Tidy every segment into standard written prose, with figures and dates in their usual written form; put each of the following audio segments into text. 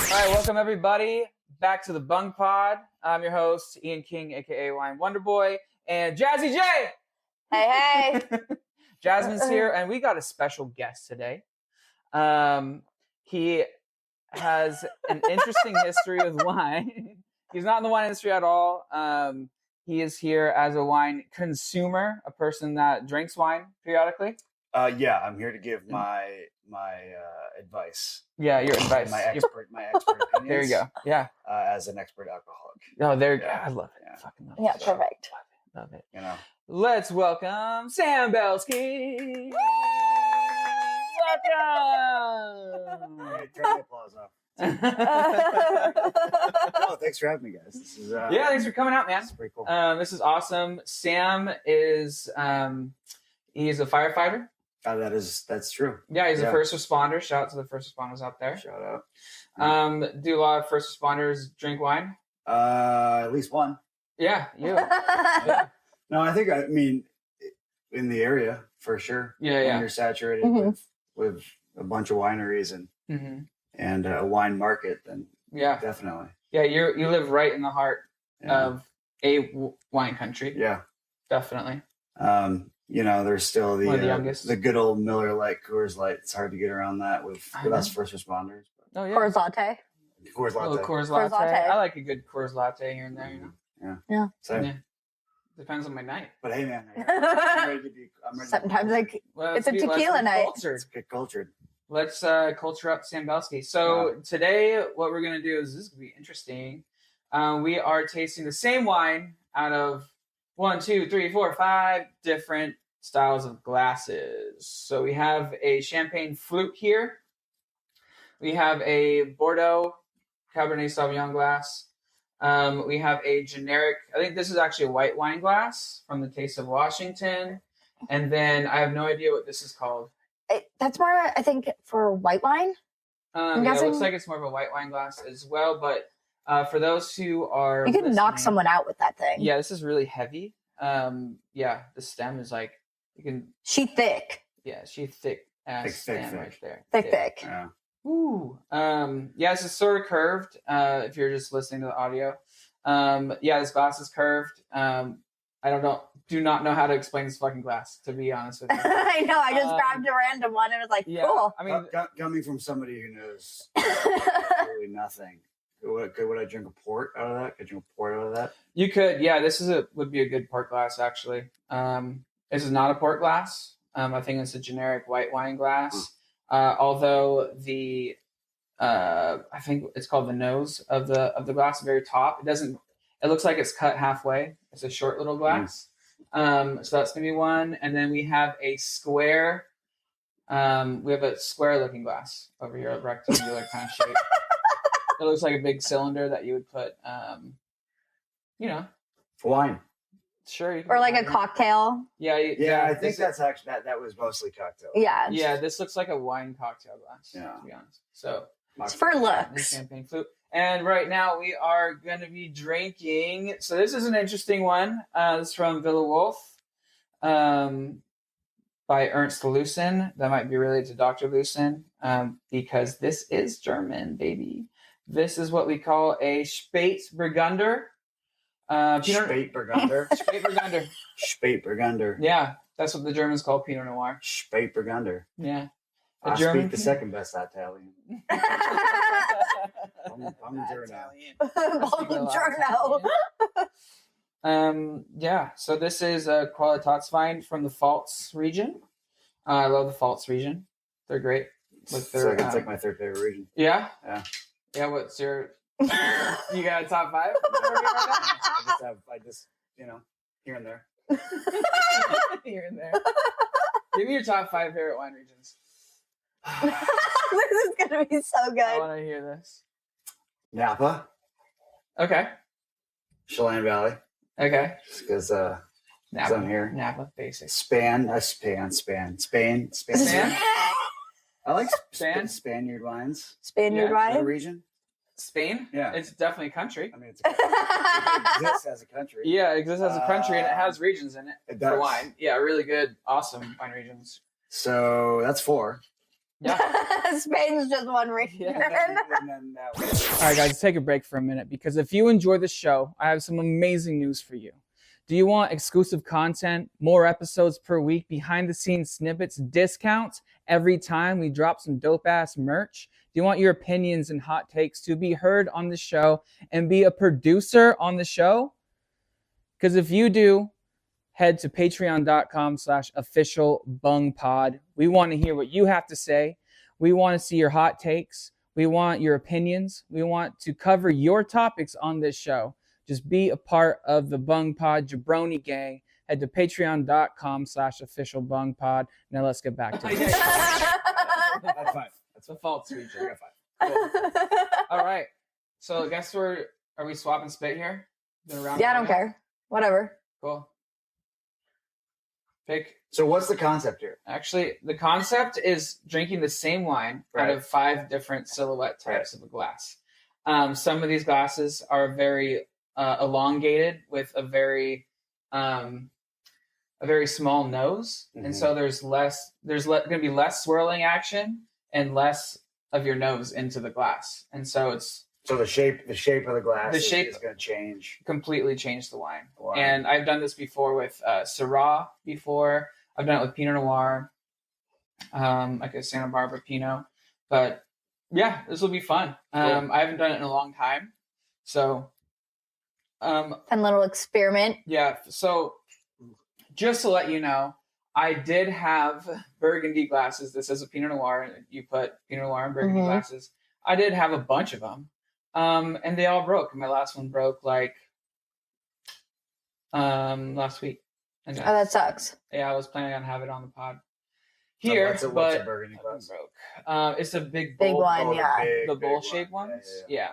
All right, welcome everybody back to the Bung Pod. I'm your host, Ian King, aka Wine Wonder Boy, and Jazzy J. Hey. Jasmine's here, and we got a special guest today. He has an interesting history with wine. He's not in the wine industry at all. He is here as a wine consumer, a person that drinks wine periodically. Yeah, I'm here to give my advice. Yeah, your advice. My expert opinions. There you go. Yeah. As an expert alcoholic. Oh, there you go. Yeah. I love it. Yeah. Fucking love Yeah, it. perfect. Love it. You know. Let's welcome Sam Belsky. Welcome. Hey, turn the applause off. Oh, thanks for having me, guys. This is Yeah, thanks for coming out, man. This is pretty cool. This is awesome. Sam is he's a firefighter. That's true. Yeah, he's a first responder. Shout out to the first responders out there. Shout out. Do a lot of first responders drink wine? At least one. Yeah, you. Yeah. No, I mean in the area for sure. Yeah, when yeah. you're saturated with a bunch of wineries and a wine market, then Yeah. definitely. Yeah, you live right in the heart Yeah. of a wine country. Yeah. Definitely. You know, there's still One of the youngest. the good old Miller Lite, Coors Light. It's hard to get around that with us first responders. Oh yeah. Coors latte. Coors A little Latte. Coors Coors latte. latte. I like a good Coors latte here and there, you know. Yeah. Same. Yeah. Depends on my night. But hey, man, I'm ready to be. I'm ready Sometimes Well, It's a let's tequila be night. cultured. to get cultured. Let's culture up Sam Belsky. So today, what we're gonna do is this is gonna be interesting. We are tasting the same wine out of 1, 2, 3, 4, 5 different styles of glasses. So we have a champagne flute here. We have a Bordeaux Cabernet Sauvignon glass. We have a generic, I think this is actually a white wine glass from the Taste of Washington. And then I have no idea what this is called. That's more, I think, for white wine. Yeah, it guessing- looks like it's more of a white wine glass as well. But for those who are You could knock listening- someone out with that thing. Yeah, this is really heavy. Yeah, the stem is like, you can, She thick. yeah, she's thick ass Thick, stem thick. right there. Thick. Yeah. Ooh. Yeah, this is sort of curved. If you're just listening to the audio. Yeah, this glass is curved. I do not know how to explain this fucking glass, to be honest with you. I know. I just grabbed a random one and was like, Yeah, cool. I mean, Coming from somebody who knows absolutely nothing, would I drink a port out of that? Could I drink a port out of that? you could. Yeah, this would be a good port glass actually. This is not a port glass. I think it's a generic white wine glass. Although the I think it's called the nose of the glass, very top. It looks like it's cut halfway. It's a short little glass. So that's gonna be one. And then we have a square. We have a square looking glass over here, a rectangular kind of shape. It looks like a big cylinder that you would put For wine. sure. You can Or put like a wine in. cocktail. Yeah. I think this- that's actually that was mostly cocktail. Yeah. Yeah, this looks like a wine cocktail glass, Yeah. to be honest. So It's for the looks. champagne flute. And right now we are going to be drinking. So this is an interesting one. This is from Villa Wolf by Ernst Lucen. That might be related to Dr. Lucen because this is German, baby. This is what we call a Spätburgunder. Spätburgunder. Spätburgunder. Spätburgunder. Yeah, that's what the Germans call Pinot Noir. Spätburgunder. Yeah. I speak the second best Italian. Buongiorno. Buongiorno. Yeah, so this is a Qualitätswein from the Pfalz region. I love the Pfalz region. They're great. With their, It's like my third favorite region. Yeah? Yeah. Yeah, what's your... You got a top 5? I just, here and there. Here and there. Give me your top 5 favorite wine regions. This is gonna be so I good. want to hear this. Napa, Okay. Chelan Valley, Okay. just because Napa. I'm here. Napa, basics. Spain. Spain? I like Spain? Spaniard wines. Spaniard Yeah, Is it a wine. region? Spain? Yeah. It's definitely a country. I mean, it exists as a country. Yeah, it exists as a country and it has regions in it It for does. wine. Yeah, really good, awesome wine regions. So that's 4. Yeah. Spain's just one region. Yeah. And then that way. All right, guys, let's take a break for a minute because if you enjoy the show, I have some amazing news for you. Do you want exclusive content, more episodes per week, behind the scenes snippets, discounts every time we drop some dope ass merch? Do you want your opinions and hot takes to be heard on the show and be a producer on the show? Because if you do, head to patreon.com/official Bung Pod. We want to hear what you have to say. We want to see your hot takes. We want your opinions. We want to cover your topics on this show. Just be a part of the Bung Pod Jabroni gang. Head to patreon.com/official Bung Pod. Now let's get back to it. That's fine. That's a fault speech. You're fine. Cool. All right. So I guess are we swapping spit here? Yeah, I don't care. Whatever. Cool. Pick. So what's the concept here? Actually, the concept is drinking the same wine out of 5 different silhouette types of a glass. Some of these glasses are very elongated with a very small nose, and so there's going to be less swirling action and less of your nose into the glass, and so the shape of the glass is going to change, completely change the wine. Wow. And I've done this before with Syrah. Before I've done it with Pinot Noir, like a Santa Barbara Pinot. But yeah, this will be fun. Cool. I haven't done it in a long time, so Fun little experiment. yeah. So just to let you know, I did have Burgundy glasses. This is a Pinot Noir. You put Pinot Noir in Burgundy glasses. I did have a bunch of them. And they all broke. My last one broke last week. And That sucks. yeah, I was planning on having it on the pod So here, what's a but burgundy glass? broke. It's a big Big bowl, one, yeah. the big bowl-shaped one. ones. Yeah.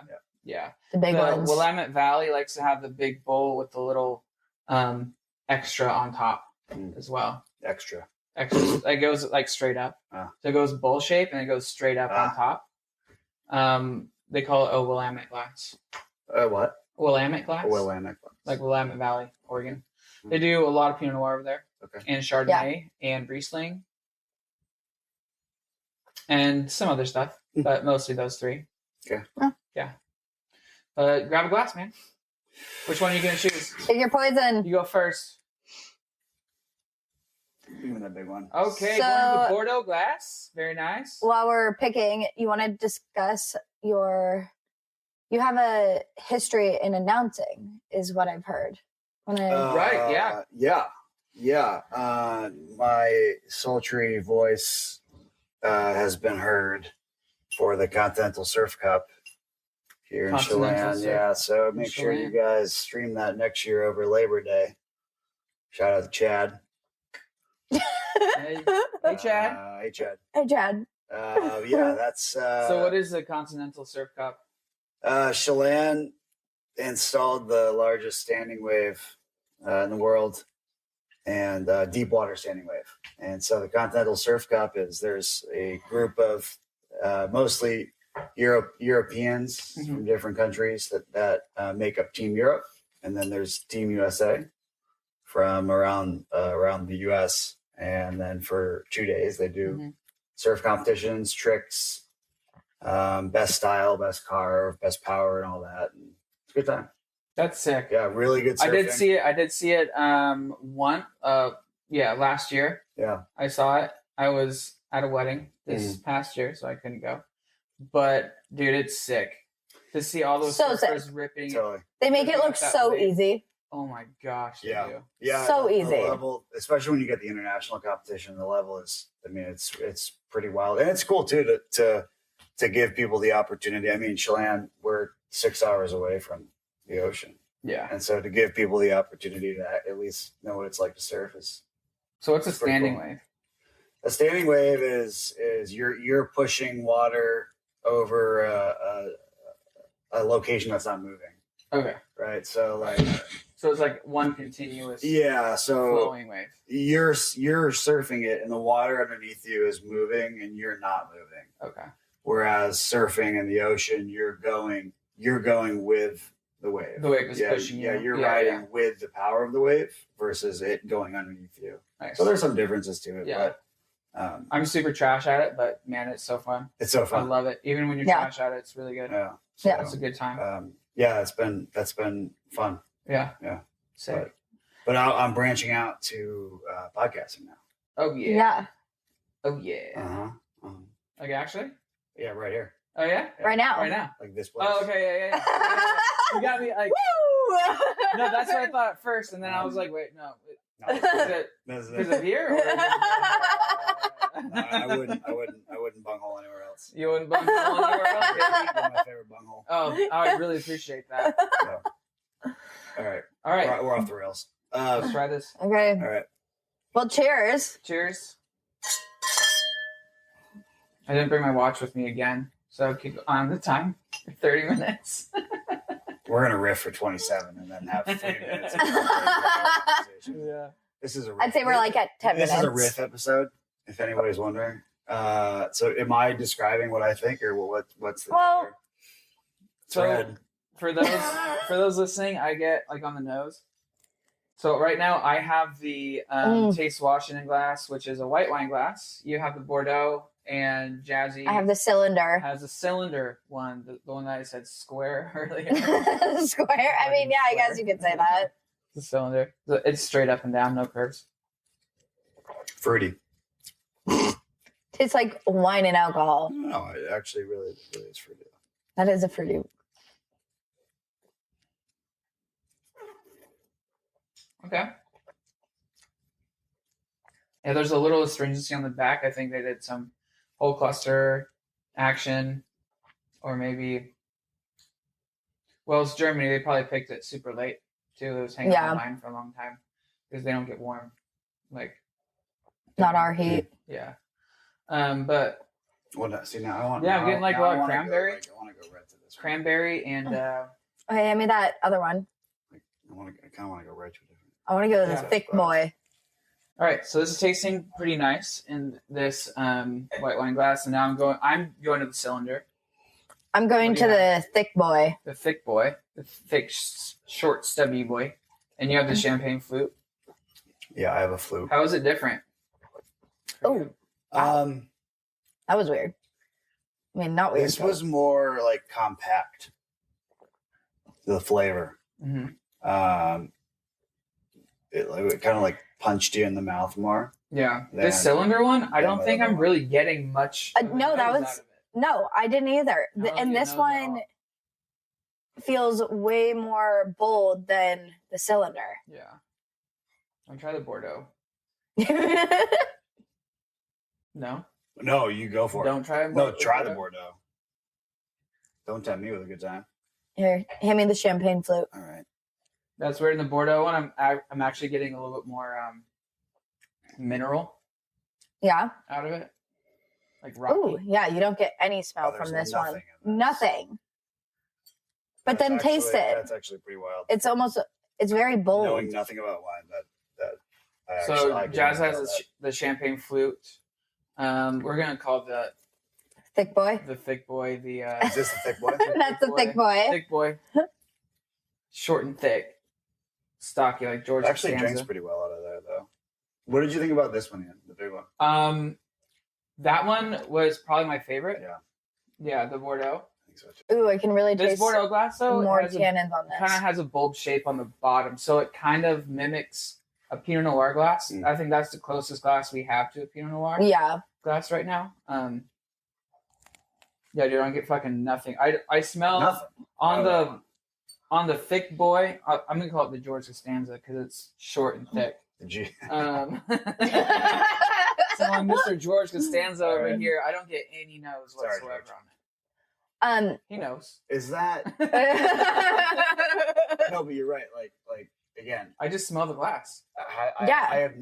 The big ones. Willamette Valley likes to have the big bowl with the little extra on top as well. Extra. It goes straight up. Ah. So it goes bowl shape and it goes straight up on top. They call it a Willamette glass. What? Willamette glass. Willamette glass. Like Willamette Valley, Oregon. They do a lot of Pinot Noir over there. Okay. And Chardonnay and Riesling. And some other stuff, but mostly those 3. Okay. Yeah. But grab a glass, man. Which one are you going to choose? Pick your poison. You go first. Even that big one. Okay, So- going to the Bordeaux glass. Very nice. While we're picking, you want to discuss you have a history in announcing, is what I've heard. Right, yeah. Yeah. My sultry voice has been heard for the Continental Surf Cup here in Continental Chelan. Surf Yeah, so make in sure you Chelan. guys stream that next year over Labor Day. Shout out to Chad. Hey, Chad. Hey, Chad. Hey, Chad. Yeah, that's... So what is the Continental Surf Cup? Chelan installed the largest standing wave in the world, and deep water standing wave. And so the Continental Surf Cup there's a group of mostly Europeans from different countries that make up Team Europe, and then there's Team USA from around the US. And then for 2 days they do surf competitions, tricks, best style, best car, best power, and all that. And it's a good time. That's sick. Yeah, really good surfing. I did see it last year. Yeah. I saw it. I was at a wedding this past year, so I couldn't go. But dude, it's sick to see all those So sick. surfers ripping. Totally. They make it look That so wave. easy. Oh my gosh, they Yeah. do. Yeah. So the easy. level, especially when you get the international competition, the level is, I mean, it's pretty wild. And it's cool too to give people the opportunity. I mean, Chelan, we're 6 hours away from the ocean. Yeah. And so to give people the opportunity to at least know what it's like to surf is So what's a pretty standing cool. wave? A standing wave is you're pushing water over a location that's not moving. Okay. Right. So So it's like one continuous so flowing wave. you're surfing it and the water underneath you is moving and you're not moving. Okay. Whereas surfing in the ocean, you're going with the wave. The wave is pushing you. Yeah, you're riding with the power of the wave versus it going underneath you. Nice. So there's some differences to it, Yeah. I'm super trash at it, but man, it's so fun. It's so I fun. love it. Even when you're Yeah. trash at it, it's really good. Yeah. Yeah. It's a good time. That's been fun. Yeah. Sick. But I'm branching out to podcasting now. Oh yeah. Yeah. Oh yeah. Uh-huh. Okay, actually. Yeah, right here. Oh yeah. Right now. Right now. Like this place. Oh okay. Yeah. You got me. Like Woo! no, that's what I thought at first, and then I was like, wait, no. No, Is it this is because it. of here? Or is it I wouldn't bunghole anywhere else. You wouldn't bung hole anywhere else? One of my favorite bunghole. Oh, I would really appreciate that. So. All right. All right, We're off the rails. let's try this. Okay. All right. Well, cheers. Cheers. I didn't bring my watch with me again, so I'll keep on the time. 30 minutes. We're gonna riff for 27 and then have 3 minutes. Yeah. This is a riff. I'd say we're like at 10 minutes. This is a riff episode, if anybody's wondering. So am I describing what I think, or what's the Well- thread? For those listening, I get like on the nose. So right now I have the Taste Washington glass, which is a white wine glass. You have the Bordeaux, and Jazzy I have the cylinder. has a cylinder one, the one that I said square earlier. Square. I mean, yeah, I guess you could say that. The cylinder. It's straight up and down, no curves. Fruity. Tastes like wine and alcohol. No, it actually really is fruity. That is a fruity. Okay. Yeah, there's a little astringency on the back. I think they did some whole cluster action, or maybe, well, it's Germany. They probably picked it super late too. It was hanging on the line for a long time because they don't get warm, like Not our heat. yeah. But Well, see now I want. Yeah, I'm getting like a lot of I cranberry. want to go right to this. cranberry and Okay, hand me that other one. I kind of want to go right to a different. I want to go to the Yeah. thick boy. all right. So this is tasting pretty nice in this white wine glass, and now I'm going to the cylinder, I'm going What to do you the thick boy. the thick boy, the thick, short, stubby boy, and you have the champagne flute. Yeah, I have a flute. How is it different? Oh, that was weird. I mean, not weird. This was more like compact. The flavor. Mm-hmm. It kind of like punched you in the mouth more. Yeah, Then- this cylinder one, I don't then think the I'm other really getting much. of a no, that nose was- out of it. No, I didn't either. I don't And get this nose at one all. feels way more bold than the cylinder. Yeah, I'll try the Bordeaux. No, No, you go for it. don't try. No, try the Bordeaux. Don't tempt me with a good time. Here, hand me the champagne flute. All right. That's weird. In the Bordeaux one, I'm actually getting a little bit more mineral Yeah. out of it, like rocky. Ooh, yeah. You don't get any smell Oh, from there's this one. nothing in this. Nothing. But That's then taste actually- it. That's actually pretty wild. It's almost. It's very bold. Knowing nothing about wine, that I So I can Jazz tell has that. the champagne flute. We're gonna call Thick boy. the thick boy the Is this the thick boy? That's the thick boy. thick boy, short and thick, stocky like George It actually drinks Costanza. pretty well out of there, though. What did you think about this one, Ian? The big one? That one was probably my favorite. Yeah. Yeah, the Bordeaux. I think so too. Ooh, I can really This taste Bordeaux glass though more has tannins on kind of this. has a bulb shape on the bottom, so it kind of mimics a Pinot Noir glass. Mm. I think that's the closest glass we have to a Pinot Noir Yeah. glass right now. Yeah, dude, I don't get fucking nothing. I smell Nothing. on the thick boy. I'm gonna call it the George Costanza because it's short and thick. Did you? So on Mr. George Costanza over Alright. here, I don't get any nose Sorry, whatsoever George. on it. He knows. Is that? No, but you're right. Like again, I just smell the glass. Yeah. I have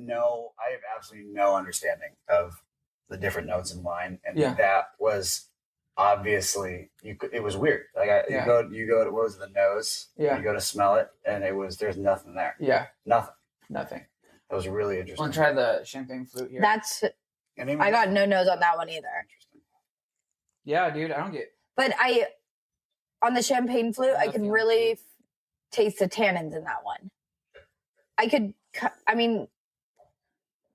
absolutely no understanding of the different notes in wine, and Yeah. that was obviously it was weird. Like Yeah. you go to what was it, the nose? Yeah. You go to smell it, and there's nothing there. Yeah, Nothing. nothing. That was really interesting. Want to try the champagne flute here? That's. And even I got no nose on that one either. Interesting. Yeah, dude, I don't get. But on the champagne flute, I Nothing could on really the taste the tannins in that one. I mean,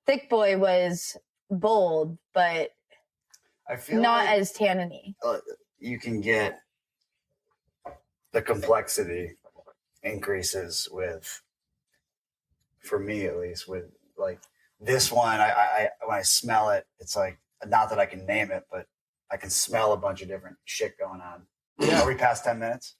thick boy was bold, but I feel not like as tanniny. you can get the complexity increases with, for me at least, with like this one. I when I smell it, it's like, not that I can name it, but I can smell a bunch of different shit going on. Yeah. Are we past 10 minutes?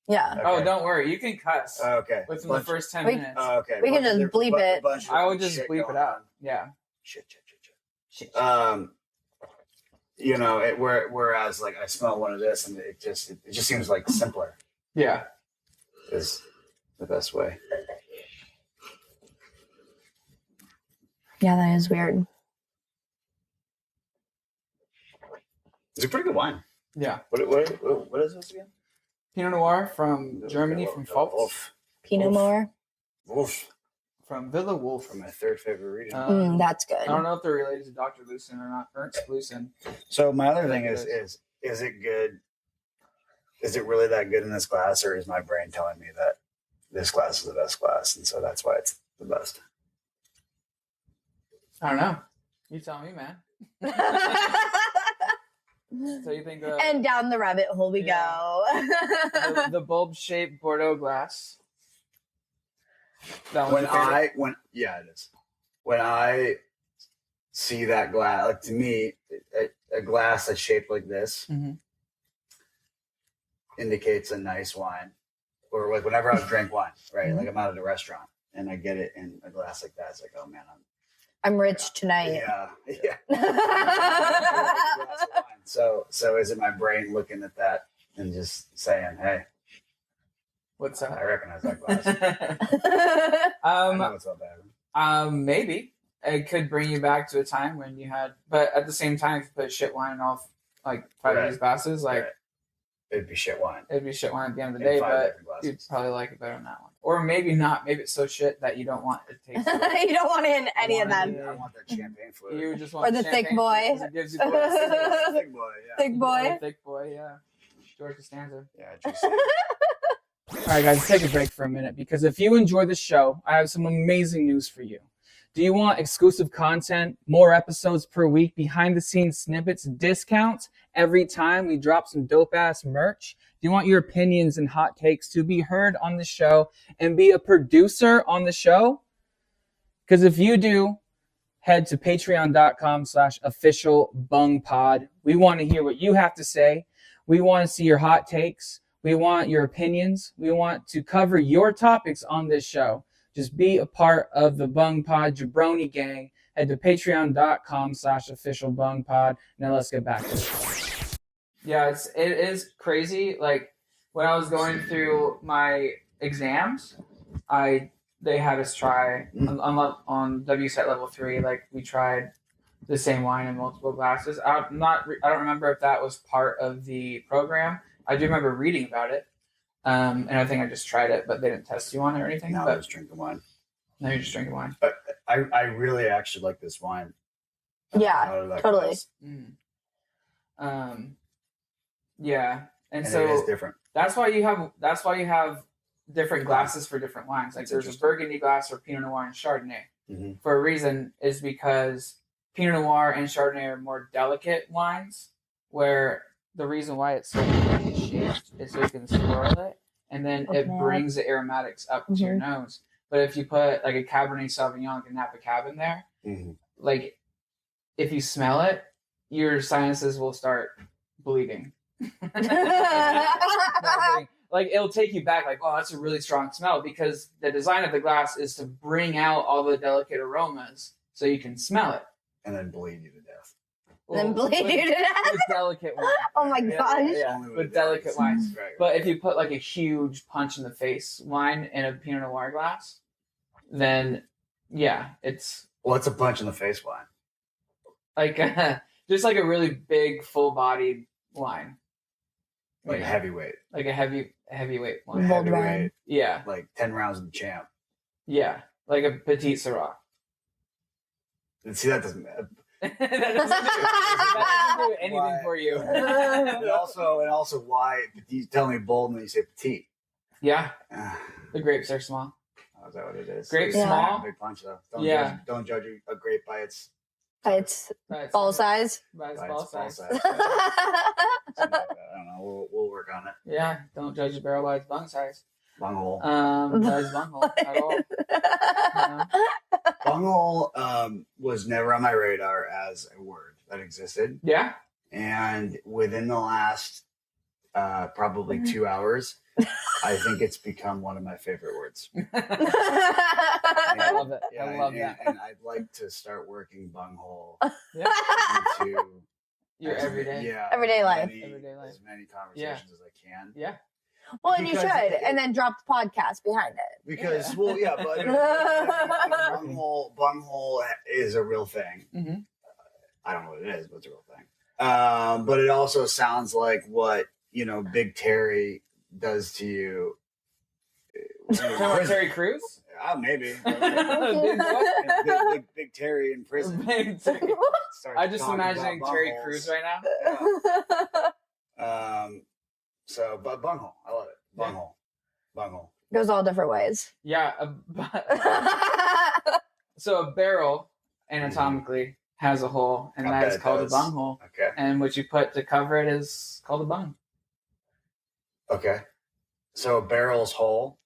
Yeah. Okay. Oh, don't worry. You can cuss Okay. within the first 10 We- minutes. Okay. We can just bleep it. I would just bleep it out. Yeah. Shit. You know, whereas like I smell one of this and it just seems like simpler Yeah. is the best way. Yeah, that is weird. It's a pretty good wine. Yeah. What is this again? Pinot Noir from Germany, from Pfalz. Pinot Noir. Wolf. From Villa Wolf. From my third favorite region. That's good. I don't know if they're related to Dr. Lucen or not. Ernst Lucen. So my other thing is it good? Is it really that good in this glass, or is my brain telling me that this glass is the best glass, and so that's why it's the best? I don't know. You tell me, man. So you think and down the rabbit hole we go. the bulb-shaped Bordeaux glass. That When it is. When I see that glass, like to me, a glass that's shaped like this indicates a nice wine, or like whenever I drink wine, right? Like I'm out at a restaurant and I get it in a glass like that. It's like, oh man, I'm rich tonight. Yeah. So is it my brain looking at that and just saying, hey, what's that? I recognize that glass. I know it's not bad. Maybe it could bring you back to a time when you had, but at the same time, if you put shit wine in all like 5 of these glasses, like it'd be shit wine. It'd be shit wine at the end of the day, but you'd probably like it better on that one. Or maybe not. Maybe it's so shit that you don't want it to taste good. You don't want it in any of them. I want that champagne flavor. You just want or the thick boy. It gives you the thick boy, yeah. Thick boy. Thick boy, yeah. George Costanza. Yeah, juicy. All right, guys, take a break for a minute, because if you enjoy the show, I have some amazing news for you. Do you want exclusive content, more episodes per week, behind-the-scenes snippets, discounts every time we drop some dope-ass merch? Do you want your opinions and hot takes to be heard on the show and be a producer on the show? Because if you do, head to patreon.com/official Bung Pod. We want to hear what you have to say. We want to see your hot takes. We want your opinions. We want to cover your topics on this show. Just be a part of the Bung Pod Jabroni gang. Head to patreon.com/official Bung Pod. Now let's get back to it. Yeah, it is crazy. Like when I was going through my exams, they had us try on WSET level 3. Like we tried the same wine in multiple glasses. I don't remember if that was part of the program. I do remember reading about it. And I think I just tried it, but they didn't test you on it or anything. No, but I was drinking wine. No, you're just drinking wine. But I really actually like this wine. Yeah, totally. Yeah, and so it is different. That's why you have different glasses for different wines. Like there's a Burgundy glass for Pinot Noir and Chardonnay. Mm-hmm. For a reason, is because Pinot Noir and Chardonnay are more delicate wines, where the reason why it's so uniquely shaped is so you can swirl it, and then it brings the aromatics up to your nose. But if you put like a Cabernet Sauvignon, like a Napa Cab in there, like if you smell it, your sinuses will start bleeding. Like it'll take you back, like, oh, that's a really strong smell, because the design of the glass is to bring out all the delicate aromas so you can smell it. And then bleed you to death. Then bleed you to death? With delicate wine. Oh my gosh. Yeah, with delicate wines. Right. But if you put like a huge punch in the face wine in a Pinot Noir glass, then yeah, it's... What's a punch in the face wine? Like just like a really big, full-bodied wine. Like heavyweight. Like a heavyweight wine. Heavyweight. Yeah. Like 10 rounds of the champ. Yeah. Like a Petit Syrah. And see, that doesn't matter. that doesn't do anything for you. and also why you tell me bold when you say petite. Yeah. The grapes are small. Oh, is that what it is? Grapes small. Big punch though. Don't judge a grape by its By its By its ball size. size. By its By ball its ball size. size. Something like that. I don't know. We'll work on it. Yeah, don't judge a barrel by its bung size. Bunghole. By its bunghole at all. You know? Bunghole was never on my radar as a word that existed. Yeah. And within the last probably 2 hours, I think it's become one of my favorite words. I love it. Yeah, I love that. And I'd like to start working bunghole Yeah. into Your everyday. Yeah, Everyday life. Everyday life. As many conversations as I can. Yeah. Well, and you Because should, and then drop the podcast behind it. Because, but bunghole is a real thing. Mm-hmm. I don't know what it is, but it's a real thing. But it also sounds like what, Big Terry does to you. Terry Crews? Maybe. Big Big Terry in prison. Terry. Starts I'm just talking imagining about Terry bungholes. Crews right now. But bunghole. I love it. Bunghole. Bunghole. Goes all different ways. Yeah. So a barrel anatomically has a hole, and I that bet is it called does. a bunghole. Okay. And what you put to cover it is called a bung. Okay. So a barrel's hole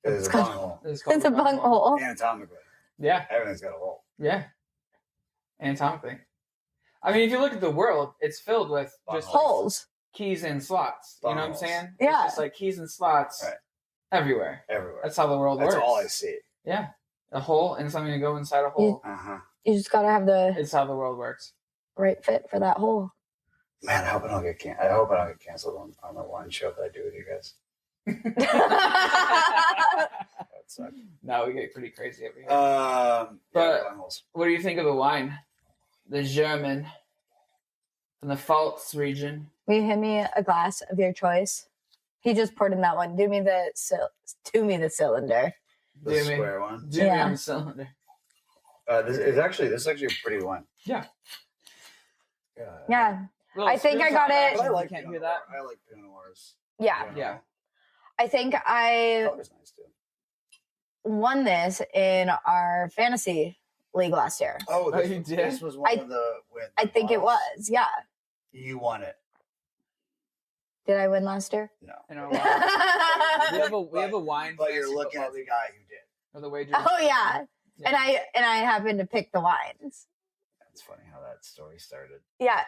is a bunghole. It's called It's a bunghole. Anatomically. Yeah. Everything's got a hole. Yeah. Anatomically. I mean, if you look at the world, it's filled with just like Holes. keys and slots. You know what I'm Bungholes. saying? Yeah. It's just like keys and slots Right. everywhere. Everywhere. That's how the world That's works. all I see. Yeah. A hole and something to go inside a hole. Uh-huh. You just gotta have the It's how the world works. right fit for that hole. Man, I hope I don't get canceled on the one show that I do with you guys. That would suck. Now we get pretty crazy over here. But bungholes. What do you think of the wine? The German from the Pfalz region. Will you hand me a glass of your choice? He just poured in that one. Do me the cylinder. The Do me. square one. Do me Yeah. on the cylinder. This is actually a pretty one. Yeah. Yeah. Little I think I spools got on it. action, But I like you can't Pinot do that. Noir. I like Pinot Noirs. Yeah. Yeah. I think I Color's nice too. won this in our fantasy league last year. Oh, Oh, you did? This was one I- of the. I think it bottles. was. Yeah. You won it. Did I win last year? No. In our wine. we have a wine. But you're fantasy looking football at the league. guy who did. Or the wager. Oh yeah. Yeah. And I happened to pick the wines. That's funny how that story started. Yeah.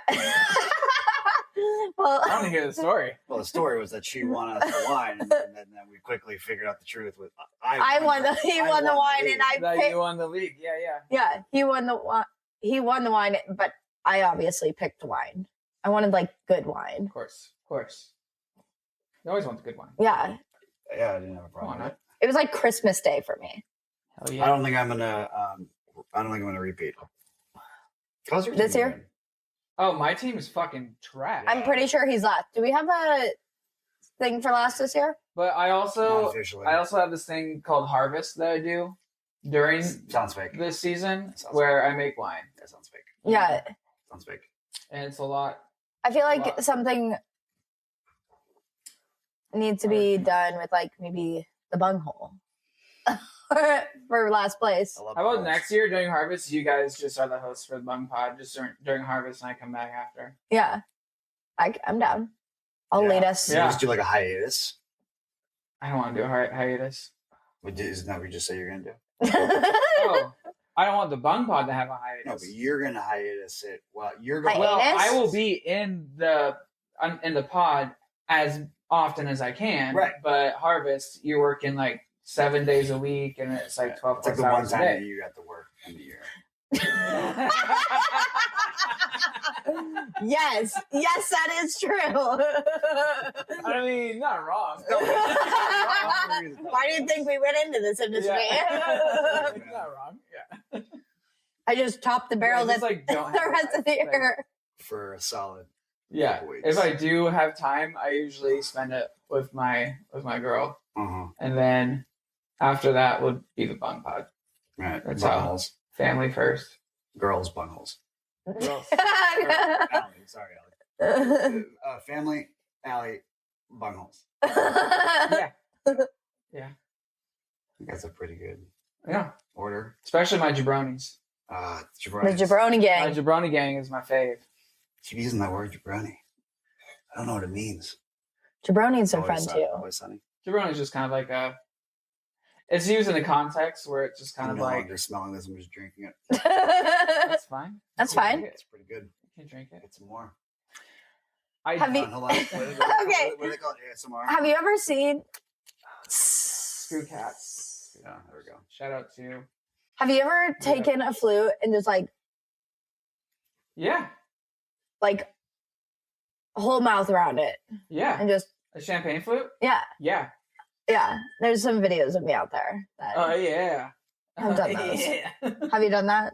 Well, I want to hear the story. Well, the story was that she won us the wine, and then we quickly figured out the truth. With I won the he won the wine and I That picked you won the league. Yeah, yeah. yeah, he won the wine, but I obviously picked wine. I wanted like good wine. Of course. Of course. You always want the good wine. Yeah. Yeah, I didn't have a Come on, problem with it. It was like Christmas Day for me. Hell I yeah. don't think I'm gonna. I don't think I'm gonna repeat. How's your This team year? doing? Oh, my team is fucking trash. I'm pretty sure he's left. Do we have a thing for last this year? But I Not also officially. have this thing called Harvest that I do during Sounds fake. this season Sounds where I make wine. That sounds fake. Yeah. Sounds fake. And it's a lot. I feel like Wow. something needs to be done with like maybe the bunghole for last place. I love How about bubbles. next year during Harvest, you guys just are the hosts for the Bung Pod just during Harvest and I come back after. Yeah. I'm down. I'll Yeah. lead us. You Yeah. just do like a hiatus. I don't want to do a hiatus. Isn't that what you just say you're gonna do? Oh, I don't want the Bung Pod to have a No, hiatus. but you're gonna hiatus it. Well, you're going. Well, Hiatus? I will be in the pod as often as I can. Right. But Harvest, you're working like 7 days a week, and it's like 12 It's like the plus one hours a time that day. you got to work in the year. Yes, that is true. I mean, not wrong. Why do you think we went into this industry? Yeah. Not wrong. Yeah. I just topped the barrel Yeah, that just, like, don't the have a rest of the life, like- year. For a solid. Yeah. couple weeks. If I do have time, I usually spend it with my girl, Uh-huh. and then after that would be the Bung Pod. Right. That's how- Bungholes. Family first. Girls bungholes. Girls. Allie, sorry, Allie. Family, Allie, bungholes. Yeah. I think that's a pretty good Yeah. order. Especially my jabronis. The Jabroni. jabroni gang. Jabroni gang is my fave. Keep using that word, jabroni. I don't know what it means. Jabroni's are fun too. Always sunny. Jabroni is just kind of like it's used in a context where it's just kind I'm of no like. longer smelling this. I'm just drinking it. That's fine. That's You can fine. drink It's pretty good. it. You can drink it. Get some more. Have you- Hold on. What do they call it? ASMR? Have you ever seen? Screw cats. Yeah, there we go. Shout out to. Have you ever taken a flute and just Yeah. like whole mouth around it Yeah. and just A champagne flute? yeah. Yeah. There's some videos of me out there. That, Oh, yeah. I've done those. Yeah. have you done that?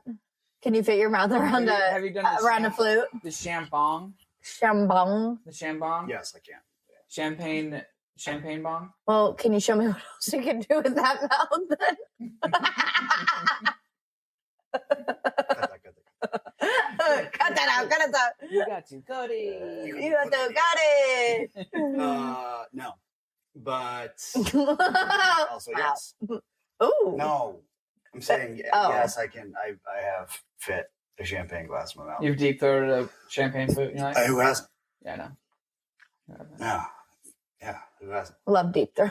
Can you fit your mouth around Have you done the around a flute? The shambong? Shambong. The shambong? Yes, I can. Champagne bong? Well, can you show me what else you can do with that mouth? Then? Cut that out. Cut it out. You got to cut it. You got to got it. No, but Oh, also wow. yes. Ooh. No, I'm saying Oh. yes. I can. I have fit a champagne glass in my mouth. You've deep throated a champagne flute in your life? Who hasn't? Yeah, I know. No. Yeah, who hasn't? Love deep throat.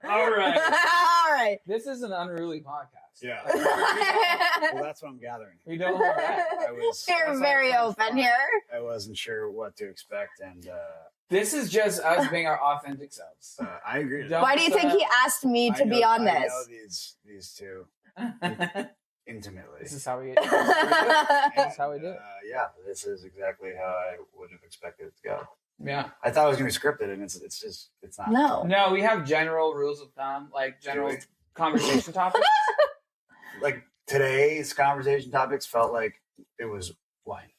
All right. All right. This is an unruly podcast. Yeah. Well, that's what I'm gathering. We don't hold back. You're very open here. I wasn't sure what to expect, and This is just us being our authentic selves. I agree. Don't- Why do you think he asked me to be on I this? know these two intimately. This is how we. This is how we do it. Yeah, this is exactly how I would have expected it to go. Yeah. I thought it was going to be scripted, and it's not. No. No, we have general rules of thumb, like general Do we? conversation topics. Like today's conversation topics felt like it was wine.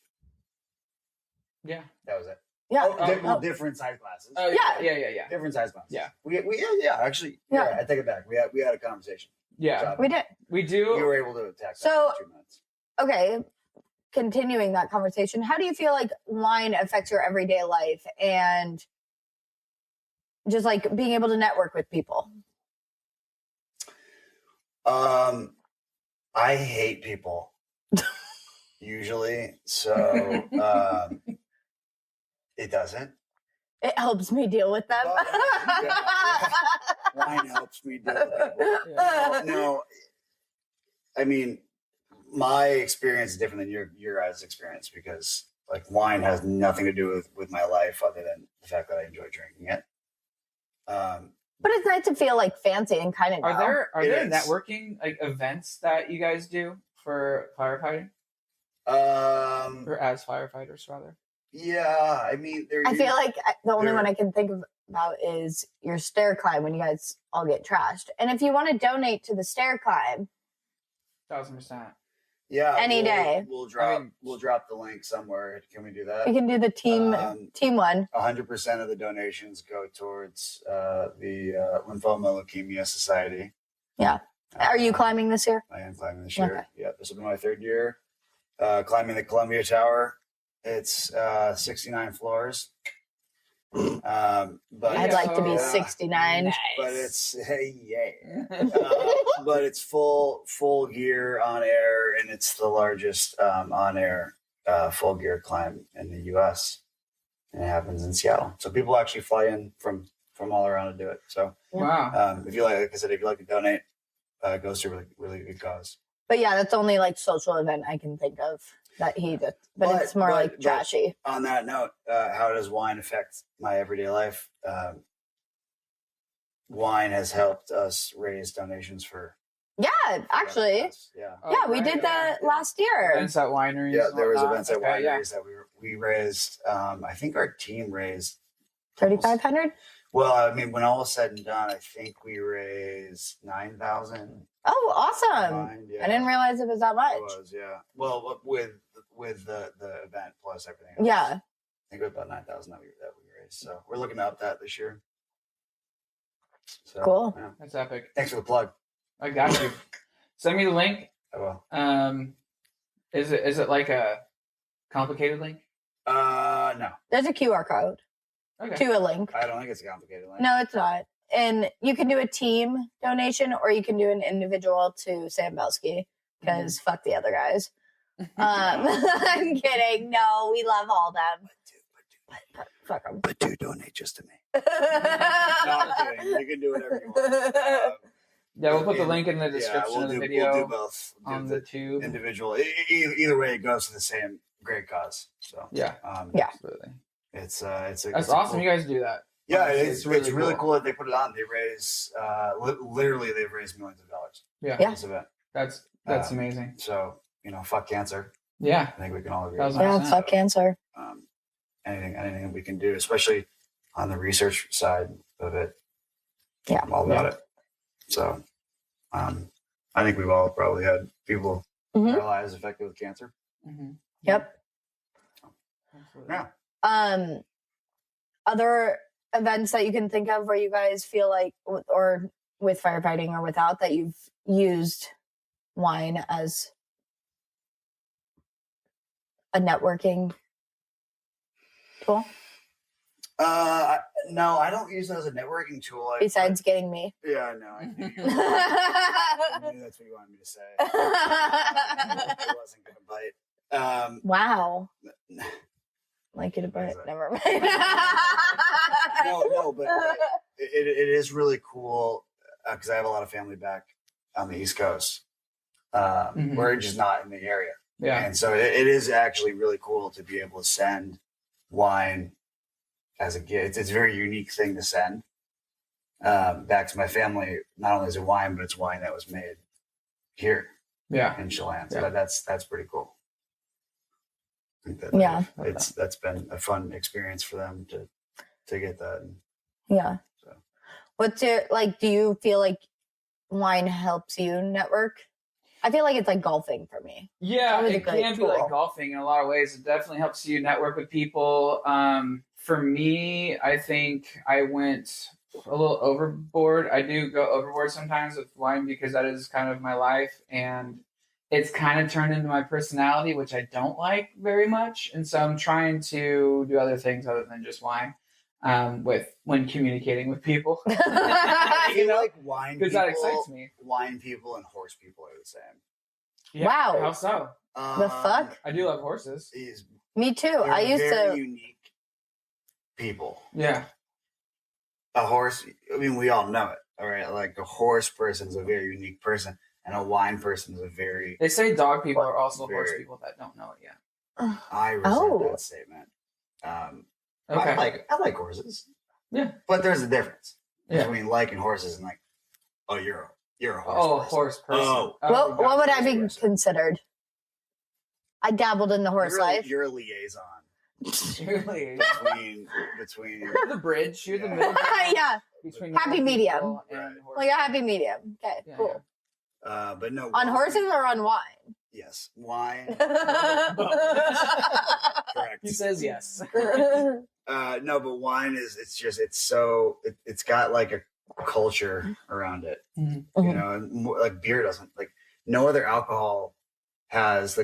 Yeah. That was it. Yeah. Well, different size glasses. Oh yeah. Different size glasses. Yeah. We actually. Yeah. Yeah. I take it back. We had a conversation. Yeah. We did. We We do. were able to attack that So- in 2 minutes. Okay. Continuing that conversation, how do you feel like wine affects your everyday life and just like being able to network with people? I hate people usually, so it doesn't. It helps me deal with them. Yeah. Wine helps me deal with people. Yeah. No, I mean, my experience is different than your guys' experience because like wine has nothing to do with my life other than the fact that I enjoy drinking it. But it's nice to feel like fancy and kind of Are there It is. networking like events that you guys do for firefighting or as firefighters rather? Yeah, I mean, I feel like the only there- one I can think about is your stair climb when you guys all get trashed. And if you want to donate to the stair climb, 1000%. yeah, any day. we'll drop I mean- we'll drop the link somewhere. Can we do that? you can do the team one. 100% of the donations go towards the Lymphoma Leukemia Society. Yeah. Are you climbing this year? I am climbing this year. Okay. Yeah, this will be my 3rd year. Climbing the Columbia Tower. It's 69 floors. But I'd like to be Yeah. 69. but it's but it's full gear on air, and it's the largest on air full gear climb in the U.S. And it happens in Seattle, so people actually fly in from all around to do it. So Wow. if you like I said, if you like to donate, it goes to a really really good cause. But yeah, that's the only like social event I can think of that he did. But it's more like trashy. On that note, how does wine affect my everyday life? Wine has helped us raise donations for. Yeah, actually. Yeah. Yeah, we did that last year. Events at wineries. Yeah, and there was whatnot. events at Okay, wineries that we raised. I think our team raised. 3,500? Well, I mean, when all was said and done, I think we raised 9,000. Oh, awesome. combined, yeah. I didn't realize it was that much. It was, yeah. Well, with the event plus everything else. Yeah. I think it was about 9,000 that we raised. So we're looking to up that this year. So, Cool. Yeah. That's epic. Thanks for the plug. I got you. Send me the link. I will. Is it like a complicated link? No, There's a QR code Okay. to a link. I don't think it's a complicated link. No, it's not. and you can do a team donation or you can do an individual to Sam Belsky because fuck the other guys. I'm kidding. No, we love all them. But fuck them. But do donate just to me. No, I'm kidding. You can do whatever you want. Yeah, we'll put the link in the description of the video. We'll do both. On the tube. Individual. Either way, it goes to the same great cause. So yeah, absolutely. That's awesome. You guys do that. Yeah, it's really cool that they put it on. They raise literally they've raised millions of dollars. Yeah, this event. That's amazing. So fuck cancer. Yeah, I think we can all agree. Yeah, fuck cancer. Anything we can do, especially on the research side of it. Yeah, I'm all about it. So, I think we've all probably had people in our lives affected with cancer. Mm-hmm. Yep. Yeah. Other events that you can think of where you guys feel like, or with firefighting or without, that you've used wine as a networking tool? No, I don't use it as a networking tool. Besides getting me. Yeah, no. I knew that's what you wanted me to say. I wasn't going to bite. Wow. Like you to bite. Never mind. No, but it is really cool because I have a lot of family back on the East Coast. We're just not in the area. Yeah. And so it is actually really cool to be able to send wine as a gift. It's a very unique thing to send back to my family. Not only is it wine, but it's wine that was made here in Chelan. So that's pretty cool. I think that's been a fun experience for them to get that. Yeah. So. What's it like? Do you feel like wine helps you network? I feel like it's like golfing for me. Yeah, it can be like golfing in a lot of ways. It definitely helps you network with people. For me, I think I went a little overboard. I do go overboard sometimes with wine because that is kind of my life. And it's kind of turned into my personality, which I don't like very much. And so I'm trying to do other things other than just wine when communicating with people. Like wine because that excites me. Wine people and horse people are the same. Yeah, wow. How so? The fuck? I do love horses. Me too. I used to. Unique people. Yeah. A horse, I mean, we all know it. All right. Like a horse person is a very unique person, and a wine person is a very. They say dog people are also horse people that don't know it yet. I resent that statement. Okay. I like horses. Yeah. But there's a difference between liking horses and like, oh, you're a horse person. Horse person. What would I be considered? I dabbled in the horse life. You're a liaison. Really? between You're the bridge. You're the middle. Yeah. Between happy medium. And like a happy medium. Okay, cool. Yeah. But no. On horses or on wine? Yes, wine. Correct. He says yes. No, but wine it's got like a culture around it. Mm-hmm. And like beer doesn't. Like no other alcohol has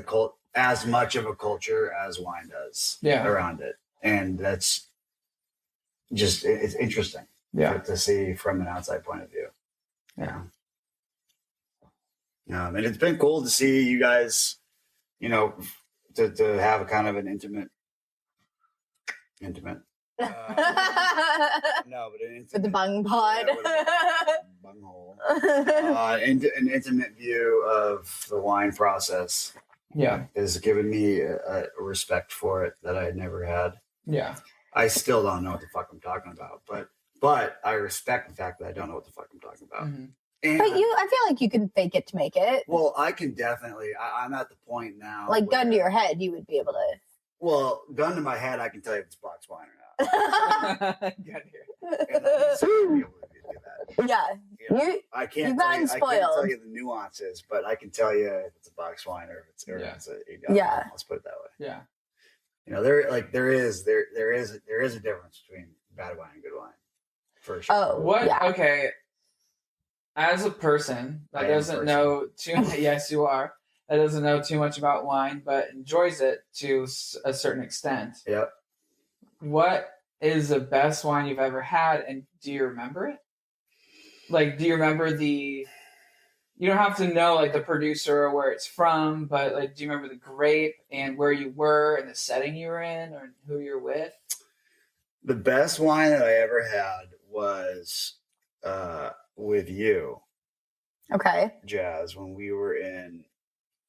as much of a culture as wine does around it, and that's just it's interesting to see from an outside point of view. And it's been cool to see you guys, to have a kind of an intimate. No, but with the Bung Pod. Bunghole. An intimate view of the wine process. Yeah, has given me a respect for it that I had never had. Yeah, I still don't know what the fuck I'm talking about, but I respect the fact that I don't know what the fuck I'm talking about. Mm-hmm. But I feel like you can fake it to make it. Well, I can definitely. I'm at the point now. Like gun to your head, you would be able to. Well, gun to my head, I can tell you if it's box wine or not. Gun here. Yeah, I can't. You've gotten spoiled. I can't tell you the nuances, but I can tell you if it's a box wine or if it's let's put it that way. Yeah. There is a difference between bad wine and good wine, for sure. Oh, what? Yeah. Okay. As a person that doesn't know too much, yes, you are. That doesn't know too much about wine, but enjoys it to a certain extent. Yep. What is the best wine you've ever had, and do you remember it? like, do you remember the? You don't have to know like the producer or where it's from, but like, do you remember the grape and where you were and the setting you were in or who you're with? The best wine that I ever had was with you, Okay. Jazz, when we were in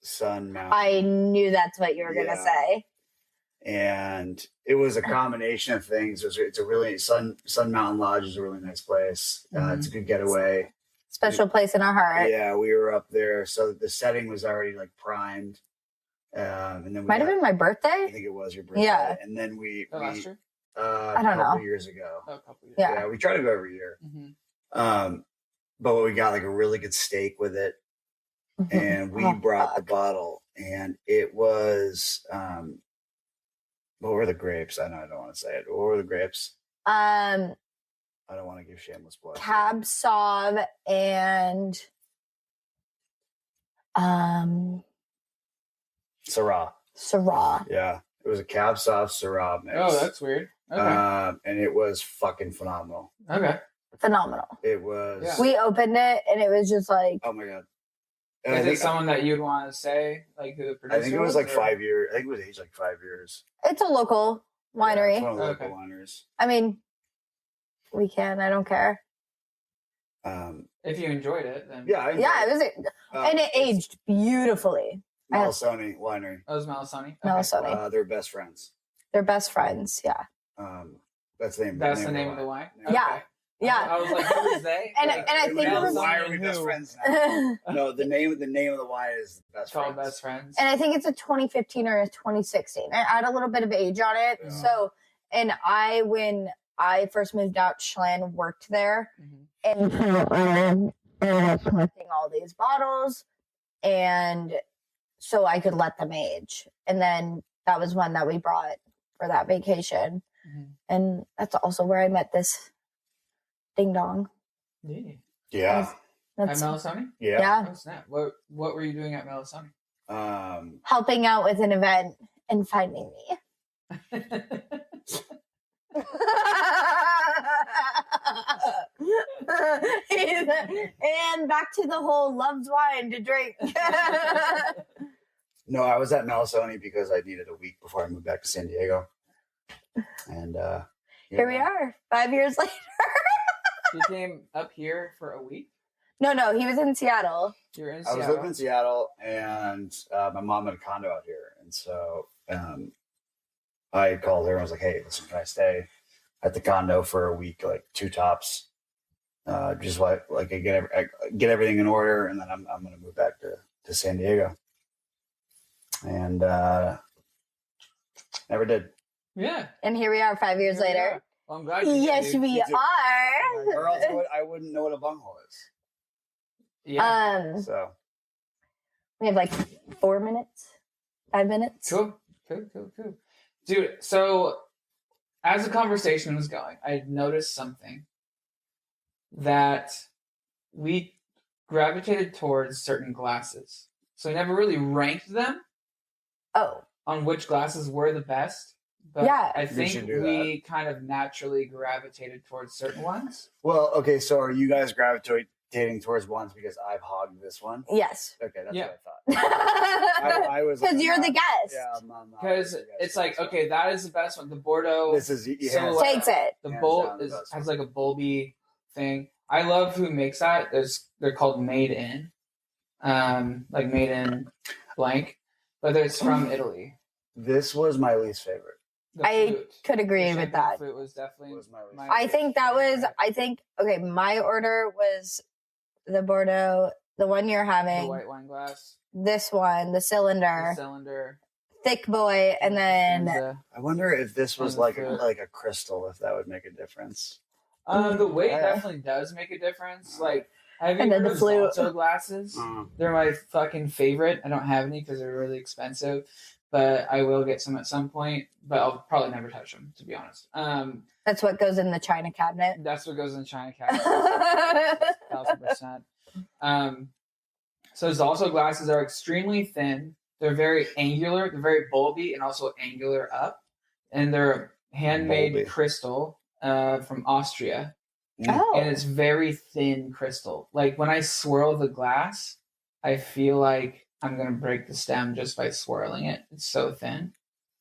Sun Mountain. I knew that's what you were going to Yeah. say. And it was a combination of things. It's a really Sun Mountain Lodge is a really nice place. It's a good getaway. Special place in our heart. Yeah, we were up there, so the setting was already like primed. And then we Might have been my I birthday. think it was your birthday. Yeah. And then we Last year? a don't couple know. years ago. Oh, a couple years. Yeah. We try to go every year. Mm-hmm. But we got like a really good steak with it, and we Oh, brought the fuck. bottle, and it was what were the grapes? I know I don't want to say it. What were the grapes? I don't want to give shameless plug. Cab Sauv and Syrah. Syrah. Yeah, it was a Cab Sauv Syrah mix. Oh, that's weird. Okay. And it was fucking phenomenal. Okay. Phenomenal. It was. Yeah. We opened it and it was just like, Oh my god. And Is I it think someone that you'd want to say, like who the producer? I think it was like or- 5 years. I think it was aged like 5 years. it's a local winery. Yeah, it's one of the local Okay. wineries. I mean, we can. I don't care. If you enjoyed it, then Yeah, I Yeah, it was, and it aged beautifully. Malasoni Winery. Oh, it was Malasoni. Okay. Malasoni. They're best friends. They're best friends. Yeah. That's the name. That's the name of the wine. Yeah. Okay. Yeah. I was like, who is they? And Like, I think it was- Why are we Malasoni best who? friends now? No, the name of the wine is best It's called friends. Best Friends. And I think it's a 2015 or a 2016. I had a little bit of age on it. Yeah. So, and when I first moved out, Schlan worked there. Mhm. And I was collecting all these bottles. And so I could let them age. And then that was one that we brought for that vacation. Mhm. And that's also where I met this ding dong. Yeah. Yeah, At That's Malasoni? yeah. yeah. Oh, snap. What were you doing at Malasoni? Helping out with an event and finding me. And back to the whole loves wine to drink. No, I was at Malasoni because I needed a week before I moved back to San Diego, and Here we are, 5 years later. You came up here for a week? No, he was in Seattle. You were in I was Seattle? living in Seattle, and my mom had a condo out here, and so I called her and was like, "Hey, listen, can I stay at the condo for a week, like 2 tops, just like I get everything in order, and then I'm going to move back to San Diego." And never did. Yeah. And here we are 5 years Here we later. are. Well, I'm glad you did, Yes, dude. we You too. are. Or else I wouldn't know what a bunghole is. Yeah. So We have like 4 minutes, 5 minutes. Cool. Dude, so as the conversation was going, I noticed something that we gravitated towards certain glasses. So I never really ranked them Oh, on which glasses were the best. But Yeah. I We think should do we kind of naturally gravitated towards certain ones. well, okay. So are you guys gravitating towards ones because I've hogged this one? yes. Okay, that's Yeah. what I thought. I was Because you're the guest. Yeah, I'm not Because the guest it's for like, this one. okay, that is the best one. The Bordeaux. This is So, Takes it. The Hands bolt down the best has one. like a bulby thing. I love who makes that. They're called Made In, like Made in blank, but it's from Italy. This was my least favorite. The I flute. could agree The with champagne that. Flute was definitely. Was my least my I think that was, favorite. okay, my order was the Bordeaux, the one you're The having, white wine glass, this one, the cylinder, the cylinder, thick boy, and then I wonder if this was And like the- like a crystal, if that would make a difference. the weight Yeah. definitely does make a difference. Like, have you And then heard the of flute. Zalto glasses? They're my fucking favorite. I don't have any because they're really expensive, but I will get some at some point. But I'll probably never touch them, to be honest. that's what goes in the china cabinet. That's what goes in China cabinet. 1000%. So Zalto glasses are extremely thin. They're very angular. They're very bulby and also angular up. And they're handmade Bulby. crystal from Austria. Oh. and it's very thin crystal. Like when I swirl the glass, I feel like I'm gonna break the stem just by swirling it. It's so thin.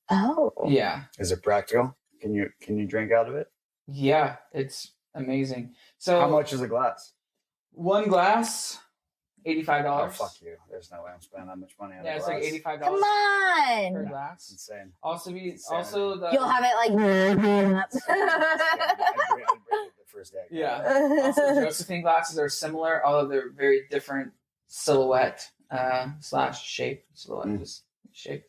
Oh. Yeah. Is it practical? Can you drink out of it? Yeah, it's amazing. So How much is a glass? one glass, $85. Oh, fuck you. There's no way I'm spending that much money on a Yeah, it's glass. like $85 Come per on. It's glass. insane. Also Insanity. also the You'll have it like. I'd break it the first day. yeah. Also, Josephine glasses are similar, although they're very different silhouette slash shape. Silhouette is shape.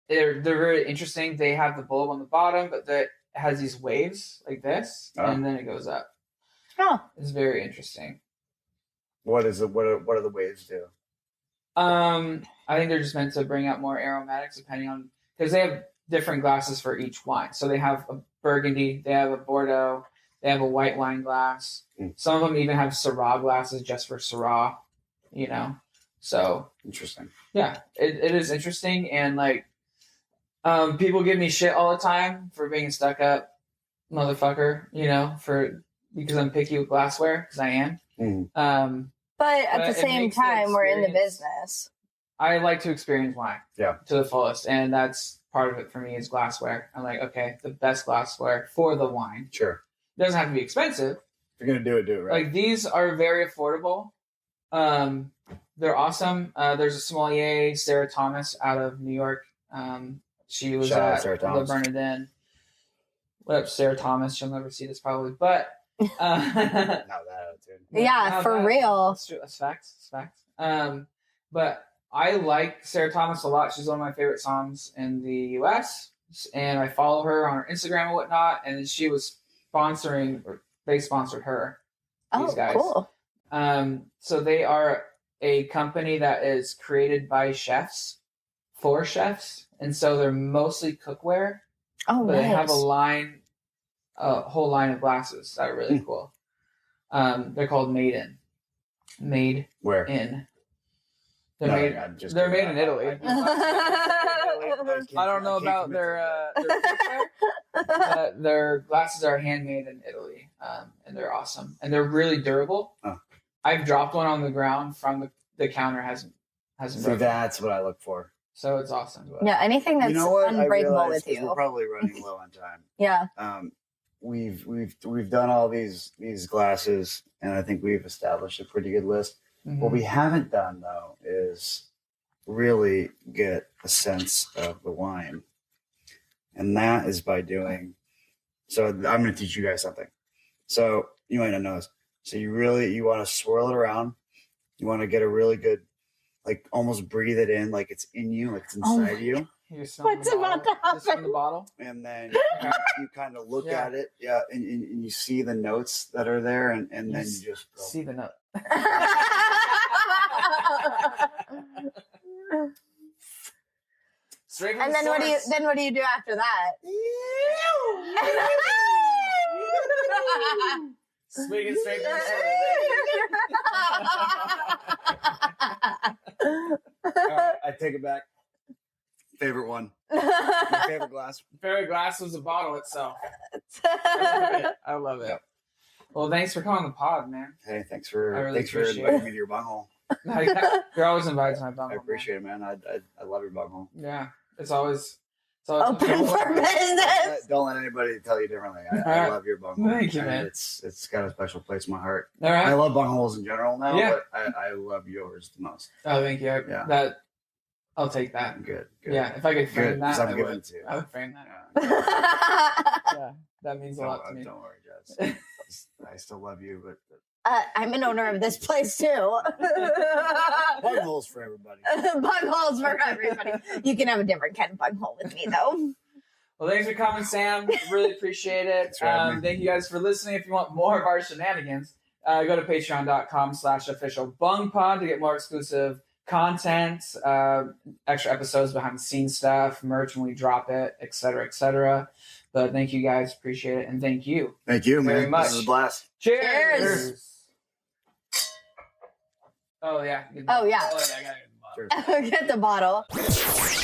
They're very interesting. They have the bulb on the bottom, but it has these waves like this, and then it goes up. Oh. It's very interesting. What is it? What do the waves do? I think they're just meant to bring out more aromatics depending on, because they have different glasses for each wine. So they have a Burgundy, they have a Bordeaux, they have a white wine glass. Some of them even have Syrah glasses just for Syrah, you know. So Interesting. yeah, it is interesting, and like people give me shit all the time for being a stuck up motherfucker, you know, because I'm picky with glassware, because I am. But at But the it same makes the time, we're in the experience- business. I like to experience wine Yeah. to the fullest, and that's part of it for me is glassware. I'm like, okay, the best glassware for the wine. Sure. It doesn't have to be expensive. If you're gonna do it right. Like these are very affordable. They're awesome. There's a sommelier, Sarah Thomas, out of New York. She was Shout out at Sarah Le Thomas. Bernardin. What up, Sarah Thomas? She'll never see this probably, but Not that attitude. Yeah, no, for real. That's true. That's facts. That's facts. But I like Sarah Thomas a lot. She's one of my favorite songs in the U.S. and I follow her on her Instagram and whatnot. And she was sponsoring, or they sponsored her. Oh, These guys. cool. So they are a company that is created by chefs for chefs, and so they're mostly cookware. Oh, But nice. they have a whole line of glasses that are really cool. They're called Made In. Made Where? in. No, They're I'm just they're kidding. made in Italy. I don't know about their cookware, but their glasses are handmade in Italy, and they're awesome, and they're really durable. Oh. I've dropped one on the ground from the counter hasn't See, broken, that's what I look for. so it's awesome. Yeah, anything that's You know what? I unbreakable realized, with 'cause we're you. probably running low on time. Yeah. We've done all these glasses, and I think we've established a pretty good list. Mhm. What we haven't done though is really get a sense of the wine, and that is by doing. So I'm going to teach you guys something. So you might not know this. So you want to swirl it around. You want to get a really good, like almost breathe it in, like it's in you, like it's inside you. You smell What's the about bottle? to Just from the happen? bottle. And then you kind of look Yeah. at it, yeah, and you see the notes that are there, and then you just go. See the note. Straight from And the then what do you source. then what do you do after that? Speaking straight from the source. I take it back. Favorite one. My favorite glass. Fairy glass was a bottle itself. I love it. I love it. Yep. Well, thanks for coming on the pod, man. Hey, thanks I for really inviting appreciate me to your bunghole. You're always invited to my bungle. I appreciate it, man. I love your bunghole. Man. Yeah, it's always Open for business. Don't let anybody tell you differently. I Alright. love your bunghole. Thank you, And man. It's got a special place in my heart. All right. I love bungholes in general now, Yeah. but I love yours the most. Oh, thank you. Yeah. I'll take that. Good. Yeah, if I could frame Good. that, 'Cause I'm I giving would. it to you. I would frame that. Yeah. Yeah, that means a lot to me. Don't worry, Jess. I still love you, but I'm an owner of this place too. bungholes for everybody. Bungholes for everybody. You can have a different kind of bunghole with me though. Well, thanks for coming, Sam. Really appreciate it. Thanks for having me. Thank you guys for listening. If you want more of our shenanigans, go to patreon.com/official Bung Pod to get more exclusive content, extra episodes, behind the scenes stuff, merch when we drop it, etc., etc. But thank you guys. Appreciate it. And thank you. Thank you, Very man. much. This is a blast. Cheers. Oh, yeah. Oh, yeah. Oh, yeah. I gotta get the bottle. Cheers. Get the bottle.